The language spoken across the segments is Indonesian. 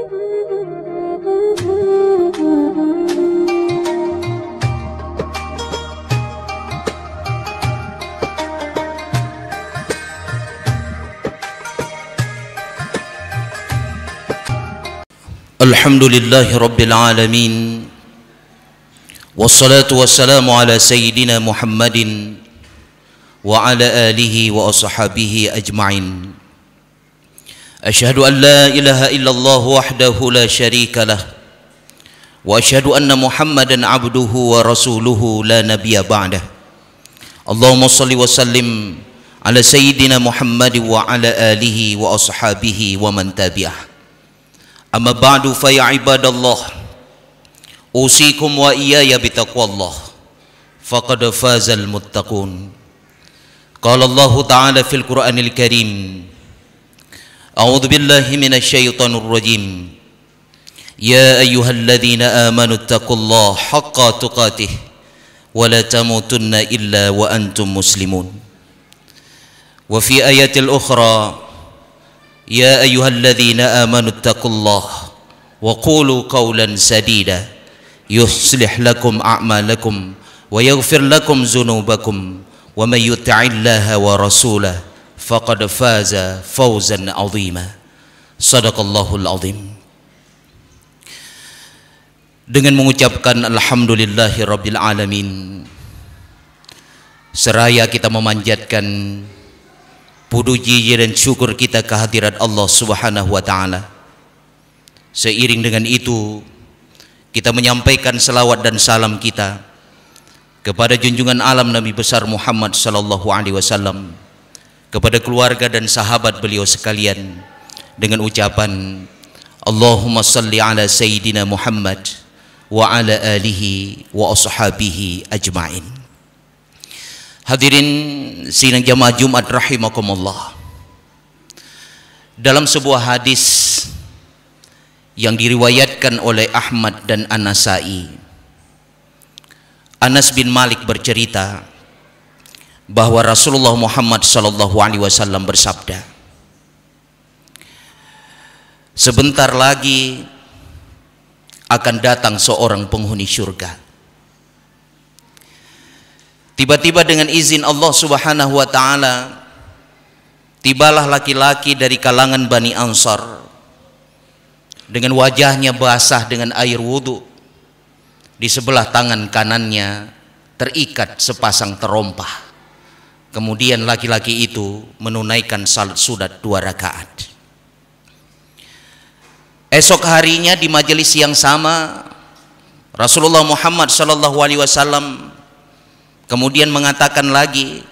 Alhamdulillahi Rabbil Alamin, wassalatu wassalamu ala Sayyidina Muhammadin wa ala alihi wa ashabihi ajma'in. Asyhadu an la ilaha illallah wahdahu la syarika lah, wa asyhadu anna Muhammadan abduhu wa rasuluhu la nabiyya ba'dah. Allahumma salli wa sallim ala Sayyidina Muhammad wa ala alihi wa ashabihi wa man tabi'ah. Amma ba'du fa ya ibadallah, usikum wa iyaya bitaqwallah, faqad fazal muttaqun. Qala Allah ta'ala fil Qur'anil Karim, a'udzu billahi minasy syaithanir rajim. Ya ayyuhalladzina amanu taqullaha haqqa tuqatih wa la tamutunna illa wa antum muslimun. Wa fi ayatil ukhra, ya ayyuhalladzina amanu taqullaha wa qulu qawlan sadida yuslih lakum a'malakum wa yaghfir lakum dzunubakum wa may yuti'illaha wa rasulahu faqad faza fawzan 'azima. Shadaqallahul 'azim. Dengan mengucapkan alhamdulillahi rabbil alamin, seraya kita memanjatkan puji dan syukur kita kehadirat Allah Subhanahu wa taala. Seiring dengan itu, kita menyampaikan selawat dan salam kita kepada junjungan alam Nabi besar Muhammad sallallahu alaihi wasallam, kepada keluarga dan sahabat beliau sekalian, dengan ucapan Allahumma salli ala Sayyidina Muhammad wa ala alihi wa ashabihi ajma'in. Hadirin sidang jamaah Jumat rahimakumullah. Dalam sebuah hadis yang diriwayatkan oleh Ahmad dan An-Nasai, Anas bin Malik bercerita bahwa Rasulullah Muhammad sallallahu alaihi wasallam bersabda, sebentar lagi akan datang seorang penghuni surga. Tiba-tiba dengan izin Allah Subhanahu wa taala, tibalah laki-laki dari kalangan Bani Ansar dengan wajahnya basah dengan air wudu. Di sebelah tangan kanannya terikat sepasang terompah. Kemudian laki-laki itu menunaikan salat sunat 2 rakaat. Esok harinya di majelis yang sama, Rasulullah Muhammad sallallahu alaihi wasallam kemudian mengatakan lagi,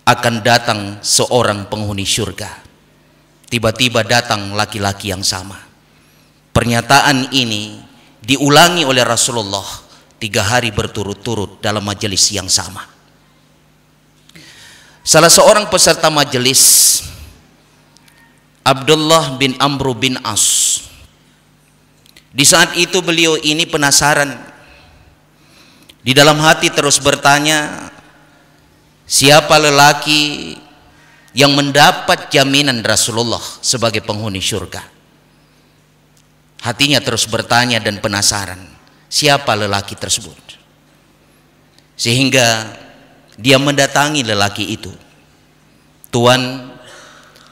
akan datang seorang penghuni surga. Tiba-tiba datang laki-laki yang sama. Pernyataan ini diulangi oleh Rasulullah 3 hari berturut-turut dalam majelis yang sama. Salah seorang peserta majelis, Abdullah bin Amr bin As, di saat itu beliau ini penasaran. Di dalam hati terus bertanya, siapa lelaki yang mendapat jaminan Rasulullah sebagai penghuni surga? Hatinya terus bertanya dan penasaran, siapa lelaki tersebut? Sehingga dia mendatangi lelaki itu. Tuan,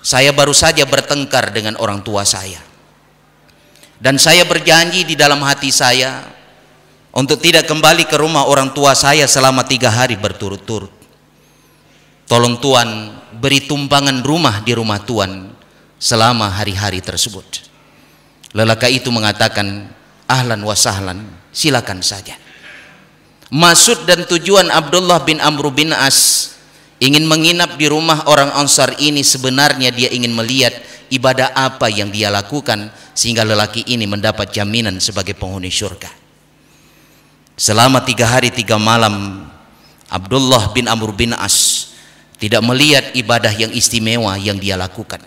saya baru saja bertengkar dengan orang tua saya, dan saya berjanji di dalam hati saya untuk tidak kembali ke rumah orang tua saya selama 3 hari berturut-turut. Tolong Tuan beri tumpangan rumah di rumah Tuan selama hari-hari tersebut. Lelaki itu mengatakan, ahlan wa sahlan, silakan saja. Maksud dan tujuan Abdullah bin Amr bin As ingin menginap di rumah orang Ansar ini sebenarnya dia ingin melihat ibadah apa yang dia lakukan sehingga lelaki ini mendapat jaminan sebagai penghuni surga. Selama 3 hari 3 malam, Abdullah bin Amr bin As tidak melihat ibadah yang istimewa yang dia lakukan.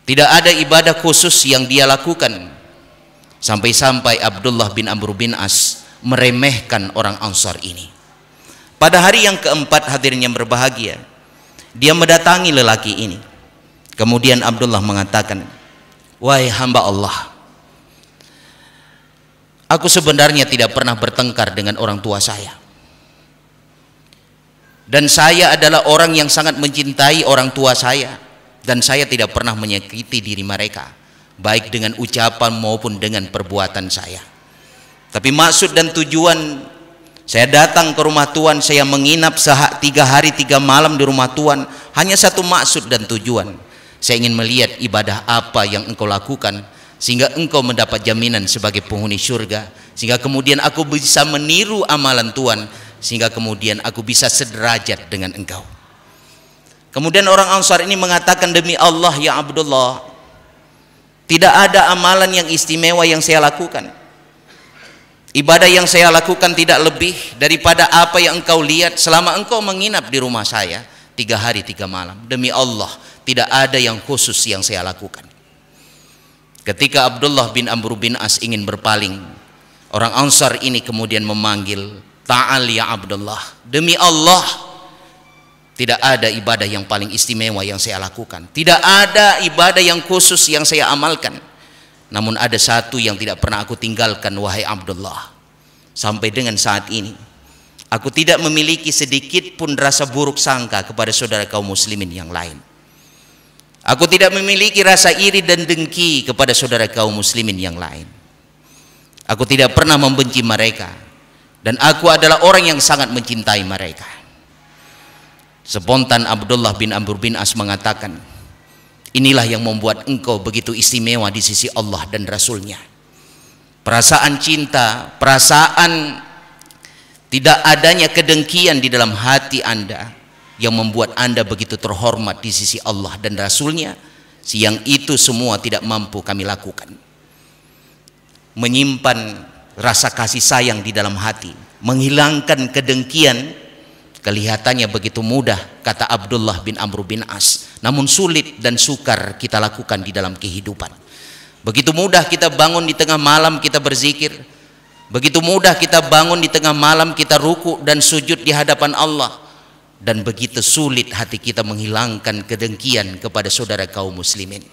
Tidak ada ibadah khusus yang dia lakukan. Sampai-sampai Abdullah bin Amr bin As meremehkan orang Ansar ini. Pada hari yang keempat, hadirin yang berbahagia, dia mendatangi lelaki ini. Kemudian Abdullah mengatakan, Wahai hamba Allah, aku sebenarnya tidak pernah bertengkar dengan orang tua saya. Dan saya adalah orang yang sangat mencintai orang tua saya. Dan saya tidak pernah menyakiti diri mereka, baik dengan ucapan maupun dengan perbuatan saya. Tapi maksud dan tujuan saya datang ke rumah Tuhan, saya menginap 3 hari 3 malam di rumah Tuhan, hanya satu maksud dan tujuan. Saya ingin melihat ibadah apa yang engkau lakukan, sehingga engkau mendapat jaminan sebagai penghuni surga, sehingga kemudian aku bisa meniru amalan Tuhan, sehingga kemudian aku bisa sederajat dengan engkau. Kemudian orang Ansar ini mengatakan, demi Allah ya Abdullah, tidak ada amalan yang istimewa yang saya lakukan. Ibadah yang saya lakukan tidak lebih daripada apa yang engkau lihat selama engkau menginap di rumah saya 3 hari 3 malam. Demi Allah, tidak ada yang khusus yang saya lakukan. Ketika Abdullah bin Amr bin As ingin berpaling, orang Ansar ini kemudian memanggil, ta'al ya Abdullah, demi Allah, tidak ada ibadah yang paling istimewa yang saya lakukan. Tidak ada ibadah yang khusus yang saya amalkan. Namun ada satu yang tidak pernah aku tinggalkan, wahai Abdullah. Sampai dengan saat ini, aku tidak memiliki sedikit pun rasa buruk sangka kepada saudara kaum muslimin yang lain. Aku tidak memiliki rasa iri dan dengki kepada saudara kaum muslimin yang lain. Aku tidak pernah membenci mereka. Dan aku adalah orang yang sangat mencintai mereka. Spontan Abdullah bin Amr bin As mengatakan, inilah yang membuat engkau begitu istimewa di sisi Allah dan Rasulnya. Perasaan cinta, perasaan tidak adanya kedengkian di dalam hati Anda yang membuat Anda begitu terhormat di sisi Allah dan Rasulnya. Siang itu semua tidak mampu kami lakukan. Menyimpan rasa kasih sayang di dalam hati, menghilangkan kedengkian, kelihatannya begitu mudah, kata Abdullah bin Amr bin As. Namun sulit dan sukar kita lakukan di dalam kehidupan. Begitu mudah kita bangun di tengah malam kita berzikir. Begitu mudah kita bangun di tengah malam kita ruku dan sujud di hadapan Allah. Dan begitu sulit hati kita menghilangkan kedengkian kepada saudara kaum muslimin.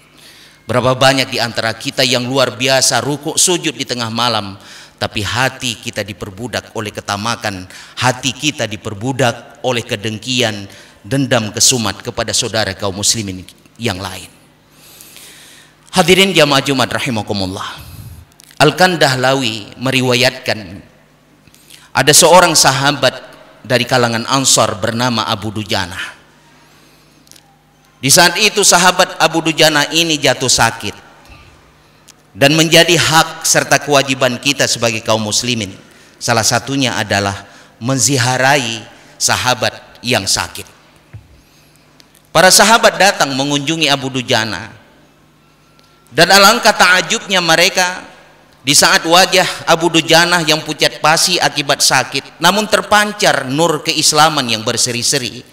Berapa banyak di antara kita yang luar biasa ruku sujud di tengah malam, tapi hati kita diperbudak oleh ketamakan, hati kita diperbudak oleh kedengkian, dendam kesumat kepada saudara kaum muslimin yang lain. Hadirin jamaah Jumat rahimakumullah. Al-Kandahlawi meriwayatkan ada seorang sahabat dari kalangan Ansar bernama Abu Dujana. Di saat itu sahabat Abu Dujana ini jatuh sakit. Dan menjadi hak serta kewajiban kita sebagai kaum muslimin, salah satunya adalah menziarahi sahabat yang sakit. Para sahabat datang mengunjungi Abu Dujana. Dan alangkah ta'ajubnya mereka di saat wajah Abu Dujana yang pucat pasi akibat sakit, namun terpancar nur keislaman yang berseri-seri.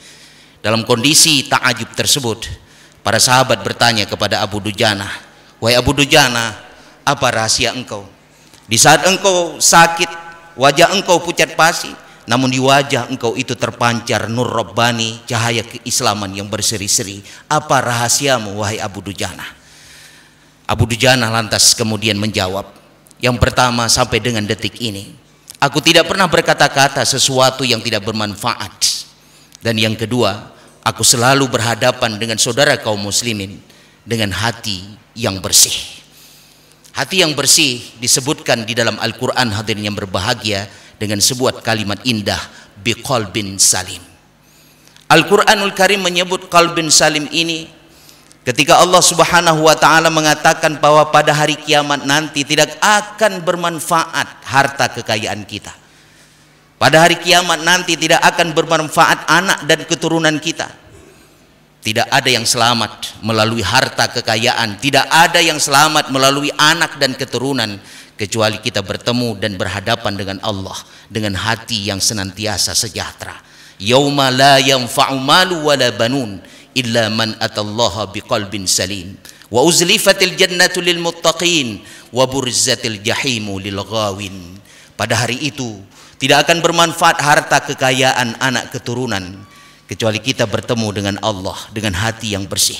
Dalam kondisi ta'ajub tersebut, para sahabat bertanya kepada Abu Dujana, wahai Abu Dujana, apa rahasia engkau? Di saat engkau sakit, wajah engkau pucat pasi, namun di wajah engkau itu terpancar nur Rabbani, cahaya keislaman yang berseri-seri. Apa rahasiamu, wahai Abu Dujana? Abu Dujana lantas kemudian menjawab, yang pertama, sampai dengan detik ini, aku tidak pernah berkata-kata sesuatu yang tidak bermanfaat. Dan yang kedua, aku selalu berhadapan dengan saudara kaum muslimin dengan hati yang bersih. Hati yang bersih disebutkan di dalam Al-Quran, hadirin yang berbahagia, dengan sebuah kalimat indah, biqalbin salim. Al-Quranul Karim menyebut qalbin salim ini ketika Allah Subhanahu wa ta'ala mengatakan bahwa pada hari kiamat nanti tidak akan bermanfaat harta kekayaan kita. Pada hari kiamat nanti tidak akan bermanfaat anak dan keturunan kita. Tidak ada yang selamat melalui harta kekayaan, tidak ada yang selamat melalui anak dan keturunan, kecuali kita bertemu dan berhadapan dengan Allah dengan hati yang senantiasa sejahtera. Yauma la yanfa'u malu wala banun illa man atallaha biqalbin salim wa uzlifatil jannatu lil muttaqin wa burzatil jahimu lil ghawin. Pada hari itu tidak akan bermanfaat harta kekayaan anak keturunan kecuali kita bertemu dengan Allah dengan hati yang bersih.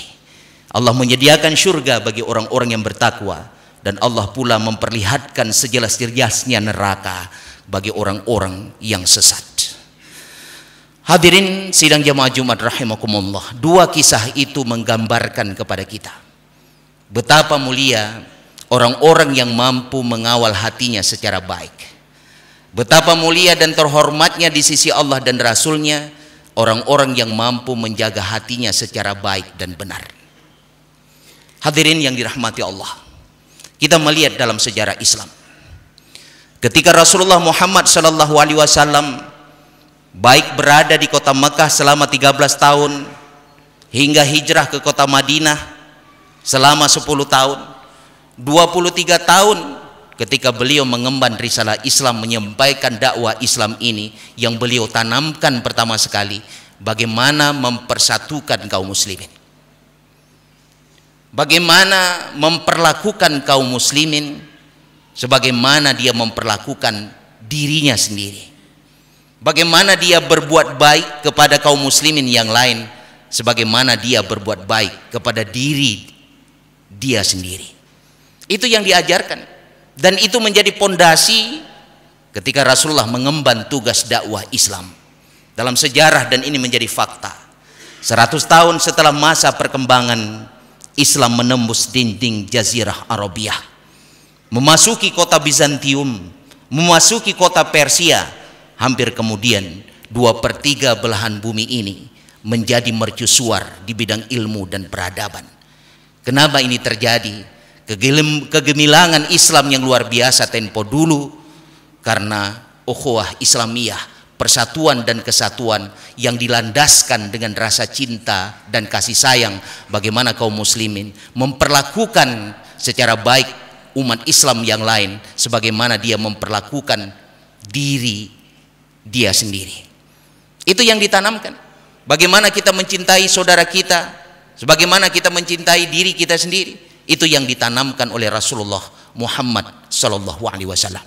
Allah menyediakan surga bagi orang-orang yang bertakwa, dan Allah pula memperlihatkan sejelas-jelasnya neraka bagi orang-orang yang sesat. Hadirin sidang jamaah Jumat rahimakumullah, dua kisah itu menggambarkan kepada kita betapa mulia orang-orang yang mampu mengawal hatinya secara baik. Betapa mulia dan terhormatnya di sisi Allah dan Rasulnya orang-orang yang mampu menjaga hatinya secara baik dan benar. Hadirin yang dirahmati Allah, kita melihat dalam sejarah Islam, ketika Rasulullah Muhammad SAW baik berada di kota Mekah selama 13 tahun hingga hijrah ke kota Madinah selama 10 tahun, 23 tahun ketika beliau mengemban risalah Islam, menyampaikan dakwah Islam ini, yang beliau tanamkan pertama sekali bagaimana mempersatukan kaum muslimin, bagaimana memperlakukan kaum muslimin sebagaimana dia memperlakukan dirinya sendiri, bagaimana dia berbuat baik kepada kaum muslimin yang lain sebagaimana dia berbuat baik kepada diri dia sendiri. Itu yang diajarkan, dan itu menjadi pondasi ketika Rasulullah mengemban tugas dakwah Islam dalam sejarah, dan ini menjadi fakta. 100 tahun setelah masa perkembangan Islam menembus dinding Jazirah Arabia, memasuki kota Bizantium, memasuki kota Persia, hampir kemudian 2/3 belahan bumi ini menjadi mercusuar di bidang ilmu dan peradaban. Kenapa ini terjadi? Kegemilangan Islam yang luar biasa tempo dulu, karena ukhuwah Islamiyah, persatuan dan kesatuan yang dilandaskan dengan rasa cinta dan kasih sayang, bagaimana kaum muslimin memperlakukan secara baik umat Islam yang lain sebagaimana dia memperlakukan diri dia sendiri. Itu yang ditanamkan. Bagaimana kita mencintai saudara kita sebagaimana kita mencintai diri kita sendiri. Itu yang ditanamkan oleh Rasulullah Muhammad sallallahu alaihi wasallam.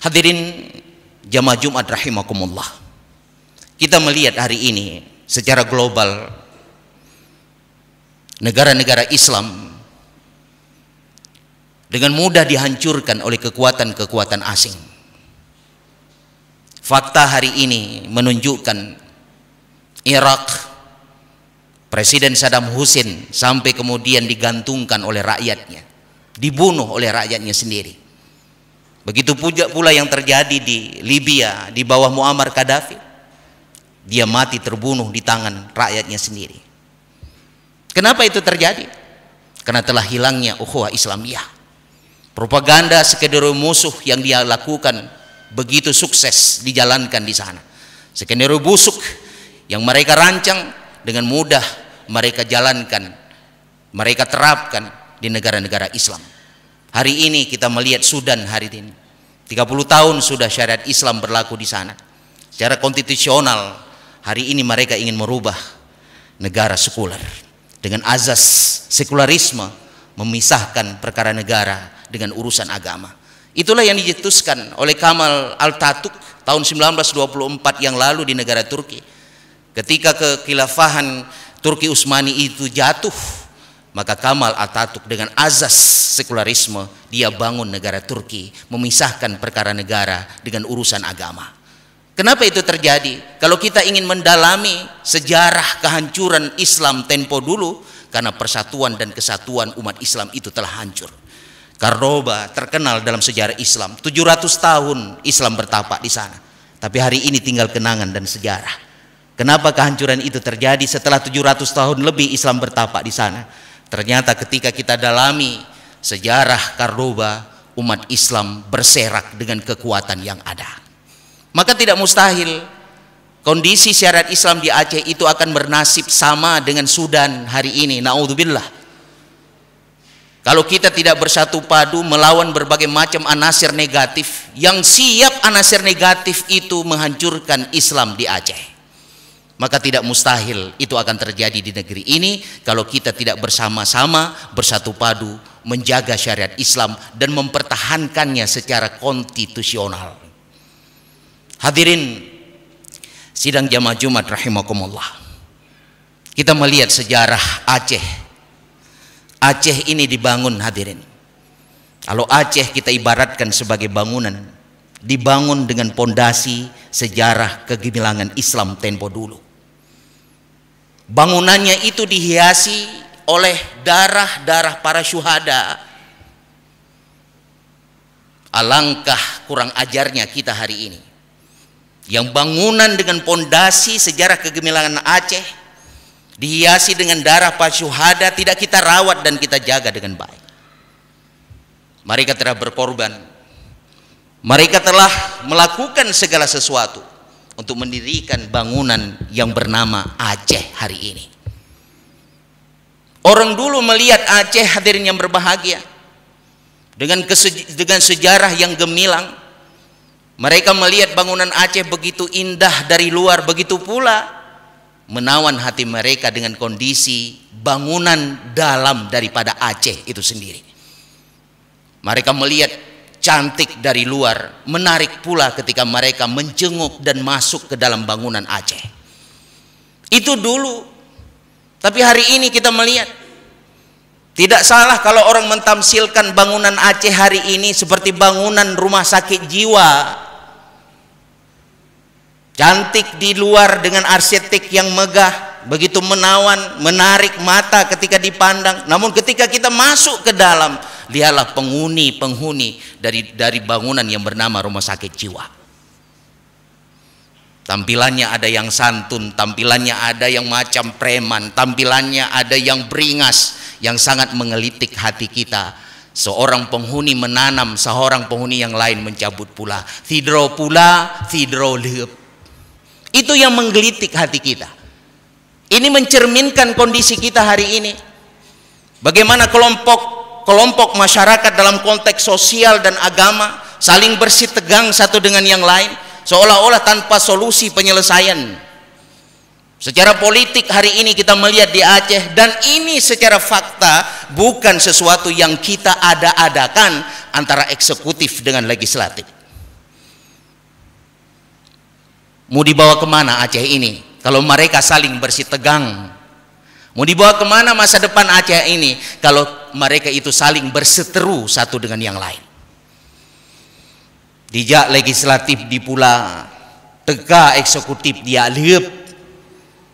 Hadirin jamaah Jumat rahimakumullah, kita melihat hari ini secara global negara-negara Islam dengan mudah dihancurkan oleh kekuatan-kekuatan asing. Fakta hari ini menunjukkan Irak, Presiden Saddam Hussein sampai kemudian digantungkan oleh rakyatnya, dibunuh oleh rakyatnya sendiri. Begitu pula yang terjadi di Libya di bawah Muammar Gaddafi, dia mati terbunuh di tangan rakyatnya sendiri. Kenapa itu terjadi? Karena telah hilangnya ukhuwah Islamiyah. Propaganda skenario musuh yang dia lakukan begitu sukses dijalankan di sana. Skenario busuk yang mereka rancang dengan mudah mereka jalankan, mereka terapkan di negara-negara Islam. Hari ini kita melihat Sudan hari ini 30 tahun sudah syariat Islam berlaku di sana. Secara konstitusional hari ini mereka ingin merubah negara sekuler dengan azas sekularisme, memisahkan perkara negara dengan urusan agama. Itulah yang dicetuskan oleh Kemal Atatürk tahun 1924 yang lalu di negara Turki. Ketika kekhilafahan Turki Utsmani itu jatuh, maka Kemal Atatürk dengan azas sekularisme dia bangun negara Turki, memisahkan perkara negara dengan urusan agama. Kenapa itu terjadi? Kalau kita ingin mendalami sejarah kehancuran Islam tempo dulu, karena persatuan dan kesatuan umat Islam itu telah hancur. Cordoba terkenal dalam sejarah Islam, 700 tahun Islam bertapak di sana, tapi hari ini tinggal kenangan dan sejarah. Kenapa kehancuran itu terjadi setelah 700 tahun lebih Islam bertapak di sana? Ternyata ketika kita dalami sejarah Cordoba, umat Islam berserak dengan kekuatan yang ada. Maka tidak mustahil kondisi syariat Islam di Aceh itu akan bernasib sama dengan Sudan hari ini. Naudzubillah. Kalau kita tidak bersatu padu melawan berbagai macam anasir negatif yang siap anasir negatif itu menghancurkan Islam di Aceh, maka tidak mustahil itu akan terjadi di negeri ini kalau kita tidak bersama-sama bersatu padu menjaga syariat Islam dan mempertahankannya secara konstitusional. Hadirin sidang jamaah Jumat rahimakumullah, kita melihat sejarah Aceh. Aceh ini dibangun, hadirin. Kalau Aceh kita ibaratkan sebagai bangunan, dibangun dengan pondasi sejarah kegemilangan Islam tempo dulu. Bangunannya itu dihiasi oleh darah-darah para syuhada. Alangkah kurang ajarnya kita hari ini, yang bangunan dengan pondasi sejarah kegemilangan Aceh dihiasi dengan darah para syuhada tidak kita rawat dan kita jaga dengan baik. Mereka telah berkorban, mereka telah melakukan segala sesuatu untuk mendirikan bangunan yang bernama Aceh hari ini. Orang dulu melihat Aceh, hadirin yang berbahagia, dengan sejarah yang gemilang. Mereka melihat bangunan Aceh begitu indah dari luar, begitu pula menawan hati mereka dengan kondisi bangunan dalam daripada Aceh itu sendiri. Mereka melihat cantik dari luar, menarik pula ketika mereka menjenguk dan masuk ke dalam bangunan Aceh. Itu dulu. Tapi hari ini kita melihat, tidak salah kalau orang mentamsilkan bangunan Aceh hari ini seperti bangunan rumah sakit jiwa. Cantik di luar dengan arsitek yang megah, begitu menawan, menarik mata ketika dipandang. Namun ketika kita masuk ke dalam, lihatlah penghuni dari bangunan yang bernama rumah sakit jiwa. Tampilannya ada yang santun, tampilannya ada yang macam preman, tampilannya ada yang beringas, yang sangat menggelitik hati kita. Seorang penghuni menanam, seorang penghuni yang lain mencabut pula. Tidro pula, tidro leup. Itu yang menggelitik hati kita. Ini mencerminkan kondisi kita hari ini. Bagaimana kelompok masyarakat dalam konteks sosial dan agama saling bersitegang satu dengan yang lain, seolah-olah tanpa solusi penyelesaian. Secara politik hari ini kita melihat di Aceh, dan ini secara fakta bukan sesuatu yang kita ada-adakan antara eksekutif dengan legislatif. Mau dibawa kemana Aceh ini kalau mereka saling bersitegang? Mau dibawa kemana masa depan Aceh ini kalau mereka itu saling berseteru satu dengan yang lain? Dijak legislatif di pula, teka eksekutif dia leup.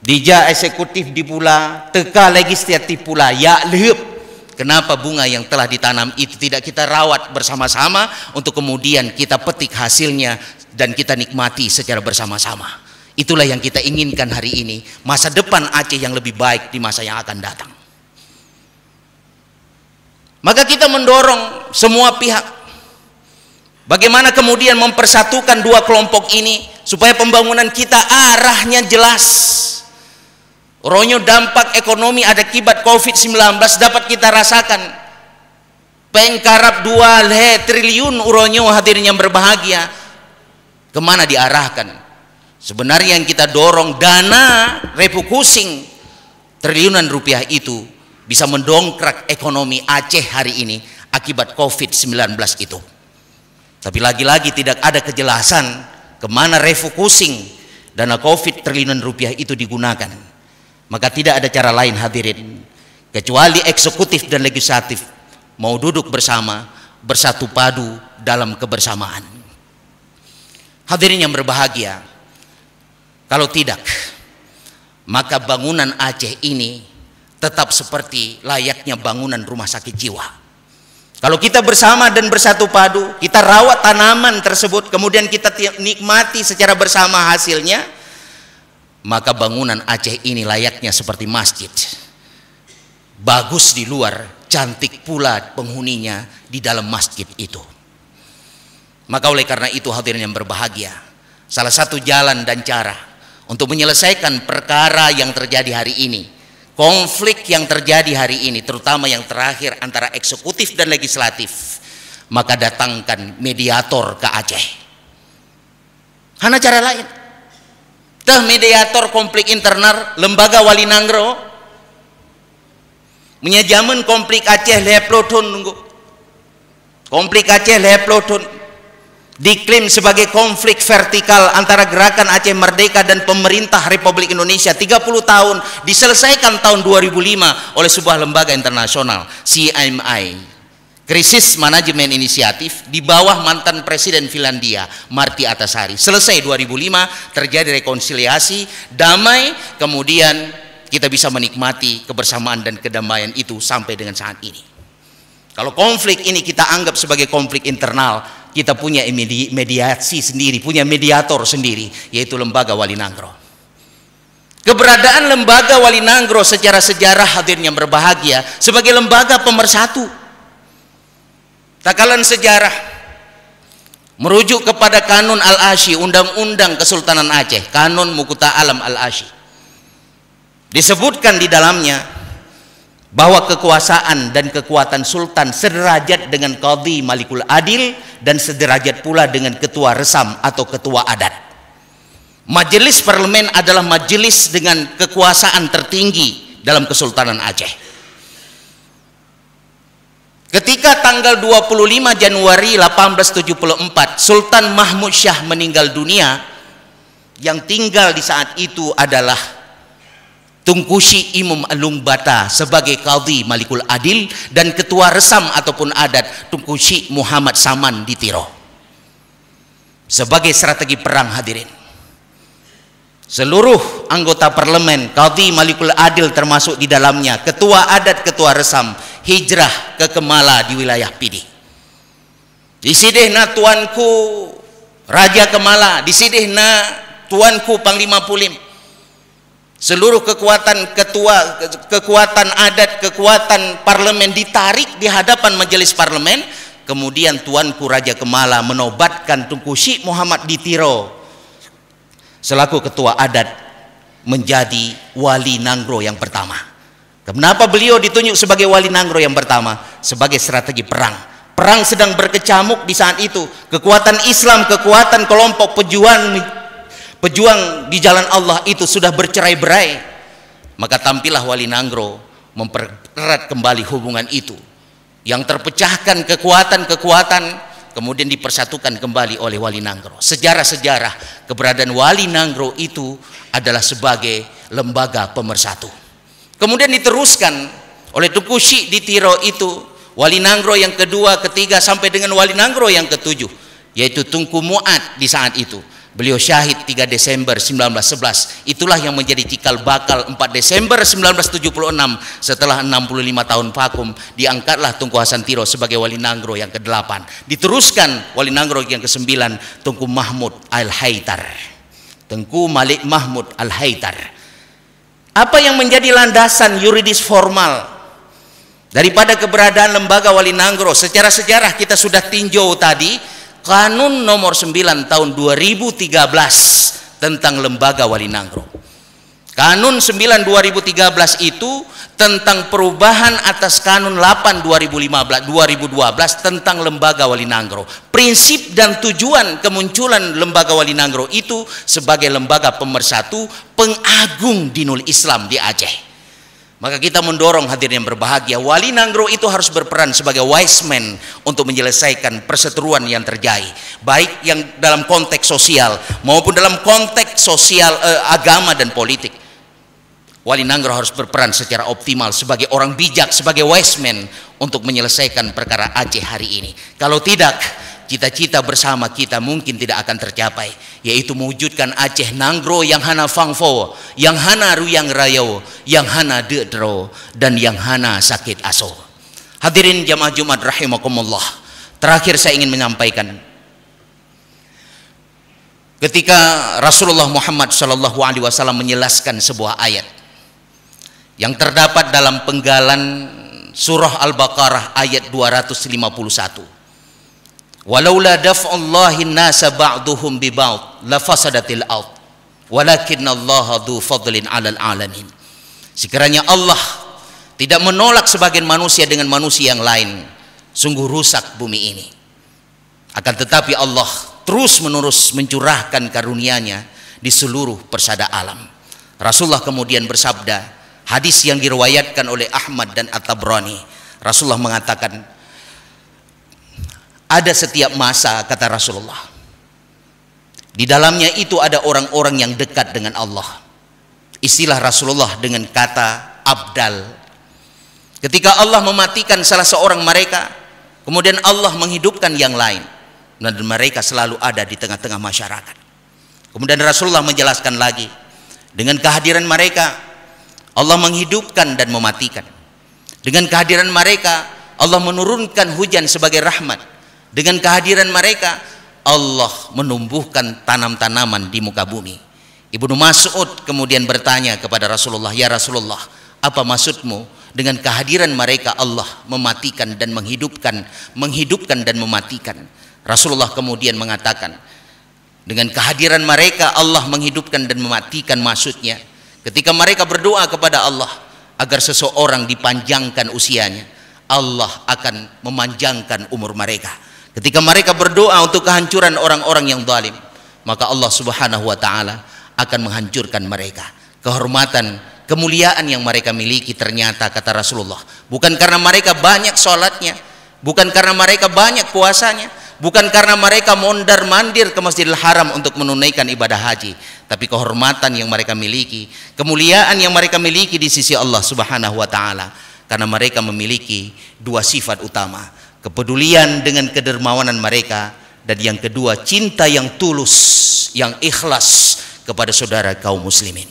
Dijak eksekutif di pula, teka legislatif pula ya leup. Kenapa bunga yang telah ditanam itu tidak kita rawat bersama-sama untuk kemudian kita petik hasilnya dan kita nikmati secara bersama-sama? Itulah yang kita inginkan hari ini, masa depan Aceh yang lebih baik di masa yang akan datang. Maka kita mendorong semua pihak, bagaimana kemudian mempersatukan dua kelompok ini supaya pembangunan kita arahnya jelas. Ronyo dampak ekonomi akibat COVID-19 dapat kita rasakan. Pengkarap 2 triliun uronyo, hadirin yang berbahagia. Kemana diarahkan? Sebenarnya yang kita dorong dana refocusing triliunan rupiah itu bisa mendongkrak ekonomi Aceh hari ini akibat COVID-19 itu. Tapi lagi-lagi tidak ada kejelasan kemana refocusing dana COVID triliunan rupiah itu digunakan. Maka tidak ada cara lain, hadirin, kecuali eksekutif dan legislatif mau duduk bersama, bersatu padu dalam kebersamaan. Hadirin yang berbahagia, kalau tidak, maka bangunan Aceh ini tetap seperti layaknya bangunan rumah sakit jiwa. Kalau kita bersama dan bersatu padu, kita rawat tanaman tersebut, kemudian kita nikmati secara bersama hasilnya, maka bangunan Aceh ini layaknya seperti masjid. Bagus di luar, cantik pula penghuninya di dalam masjid itu. Maka oleh karena itu, hadirin yang berbahagia, salah satu jalan dan cara untuk menyelesaikan perkara yang terjadi hari ini, konflik yang terjadi hari ini, terutama yang terakhir antara eksekutif dan legislatif, maka datangkan mediator ke Aceh. Hana cara lain. Tah mediator konflik internal lembaga Wali Nanggro menyajaman konflik Aceh leplotun nunggu. Konflik Aceh leplotun. diklaim sebagai konflik vertikal antara Gerakan Aceh Merdeka dan pemerintah Republik Indonesia 30 tahun, diselesaikan tahun 2005 oleh sebuah lembaga internasional, CMI, Krisis Manajemen Inisiatif, di bawah mantan Presiden Finlandia Martti Ahtisaari. Selesai 2005, terjadi rekonsiliasi, damai, kemudian kita bisa menikmati kebersamaan dan kedamaian itu sampai dengan saat ini. Kalau konflik ini kita anggap sebagai konflik internal, kita punya mediasi sendiri, punya mediator sendiri, yaitu Lembaga Wali Nanggro. Keberadaan Lembaga Wali Nanggro secara sejarah, hadirin yang berbahagia, sebagai lembaga pemersatu. Takalan sejarah merujuk kepada Kanun Al-Asy, Undang-Undang Kesultanan Aceh, Kanun Mukuta Alam Al-Asy. Disebutkan di dalamnya bahwa kekuasaan dan kekuatan sultan sederajat dengan Qadhi Malikul Adil dan sederajat pula dengan ketua resam atau ketua adat. Majelis parlemen adalah majelis dengan kekuasaan tertinggi dalam Kesultanan Aceh. Ketika tanggal 25 Januari 1874 Sultan Mahmud Shah meninggal dunia, yang tinggal di saat itu adalah Tunku Sy Imam Alung Bata sebagai Qadhi Malikul Adil dan ketua resam ataupun adat Tunku Sy Muhammad Saman di Tiro. Sebagai strategi perang, hadirin, seluruh anggota parlemen, Qadhi Malikul Adil termasuk di dalamnya, ketua adat, ketua resam, hijrah ke Kemala di wilayah Pidi. Disidihna tuanku Raja Kemala, disidihna tuanku Panglima Pulim. Seluruh kekuatan kekuatan adat, kekuatan parlemen ditarik di hadapan majelis parlemen. Kemudian tuanku Raja Kemala menobatkan Tunku Sy Muhammad di Tiro selaku ketua adat menjadi Wali Nanggro yang pertama. Kenapa beliau ditunjuk sebagai Wali Nanggro yang pertama? Sebagai strategi perang. Perang sedang berkecamuk di saat itu. Kekuatan Islam, kekuatan kelompok pejuang di jalan Allah itu sudah bercerai-berai. Maka tampillah Wali Nanggro mempererat kembali hubungan itu, yang terpecahkan kekuatan-kekuatan kemudian dipersatukan kembali oleh Wali Nanggro. Sejarah-sejarah keberadaan Wali Nanggro itu adalah sebagai lembaga pemersatu. Kemudian diteruskan oleh Tunku Sy di Tiro itu, Wali Nanggro yang kedua, ketiga, sampai dengan Wali Nanggro yang ketujuh, yaitu Tunku Muat di saat itu. Beliau syahid 3 Desember 1911. Itulah yang menjadi cikal bakal 4 Desember 1976. Setelah 65 tahun vakum, diangkatlah Tunku Hasan Tiro sebagai Wali Nanggro yang ke-8. Diteruskan Wali Nanggro yang ke-9, Tunku Mahmud Al-Haidar. Tunku Malik Mahmud Al-Haidar. Apa yang menjadi landasan yuridis formal daripada keberadaan lembaga Wali Nanggro? Secara sejarah kita sudah tinjau tadi, Kanun nomor 9 tahun 2013 tentang lembaga Wali Nanggro. Kanun 9 2013 itu tentang perubahan atas Kanun 8 2012 tentang lembaga Wali Nanggro. Prinsip dan tujuan kemunculan lembaga Wali Nanggro itu sebagai lembaga pemersatu, pengagung dinul Islam di Aceh. Maka kita mendorong, hadirin yang berbahagia, Wali Nanggro itu harus berperan sebagai wise man untuk menyelesaikan perseteruan yang terjadi, baik yang dalam konteks sosial maupun dalam konteks sosial agama dan politik. Wali Nanggro harus berperan secara optimal sebagai orang bijak, sebagai wise man untuk menyelesaikan perkara Aceh hari ini. Kalau tidak, cita-cita bersama kita mungkin tidak akan tercapai, yaitu mewujudkan Aceh Nanggro yang hana fangfo, yang hana ruyang rayo, yang hana deedro, dan yang hana sakit aso. Hadirin jamaah Jumat rahimakumullah, terakhir saya ingin menyampaikan, ketika Rasulullah Muhammad SAW menjelaskan sebuah ayat yang terdapat dalam penggalan surah Al-Baqarah ayat 251. Walaula daf'ullahi nasa ba'duhum bi ba'd la fasadatil ard walakinallaha dzu fadlin 'alal 'alamin. Sekiranya Allah tidak menolak sebagian manusia dengan manusia yang lain, sungguh rusak bumi ini. Akan tetapi Allah terus menerus mencurahkan karunia-Nya di seluruh persada alam. Rasulullah kemudian bersabda, hadis yang diriwayatkan oleh Ahmad dan At-Tabrani, Rasulullah mengatakan, Ada setiap masa, kata Rasulullah. Di dalamnya itu ada orang-orang yang dekat dengan Allah. Istilah Rasulullah dengan kata abdal. Ketika Allah mematikan salah seorang mereka, kemudian Allah menghidupkan yang lain, dan mereka selalu ada di tengah-tengah masyarakat. Kemudian Rasulullah menjelaskan lagi, dengan kehadiran mereka Allah menghidupkan dan mematikan. Dengan kehadiran mereka Allah menurunkan hujan sebagai rahmat. Dengan kehadiran mereka Allah menumbuhkan tanam-tanaman di muka bumi. Ibnu Mas'ud kemudian bertanya kepada Rasulullah, "Ya Rasulullah, apa maksudmu dengan kehadiran mereka Allah mematikan dan menghidupkan dan mematikan?" Rasulullah kemudian mengatakan, dengan kehadiran mereka Allah menghidupkan dan mematikan maksudnya ketika mereka berdoa kepada Allah agar seseorang dipanjangkan usianya, Allah akan memanjangkan umur mereka. Ketika mereka berdoa untuk kehancuran orang-orang yang zalim, maka Allah Subhanahu wa taala akan menghancurkan mereka. Kehormatan, kemuliaan yang mereka miliki ternyata, kata Rasulullah, bukan karena mereka banyak sholatnya, bukan karena mereka banyak puasanya, bukan karena mereka mondar-mandir ke Masjidil Haram untuk menunaikan ibadah haji, tapi kehormatan yang mereka miliki, kemuliaan yang mereka miliki di sisi Allah Subhanahu wa taala karena mereka memiliki dua sifat utama: kepedulian dengan kedermawanan mereka, dan yang kedua cinta yang tulus, yang ikhlas kepada saudara kaum muslimin.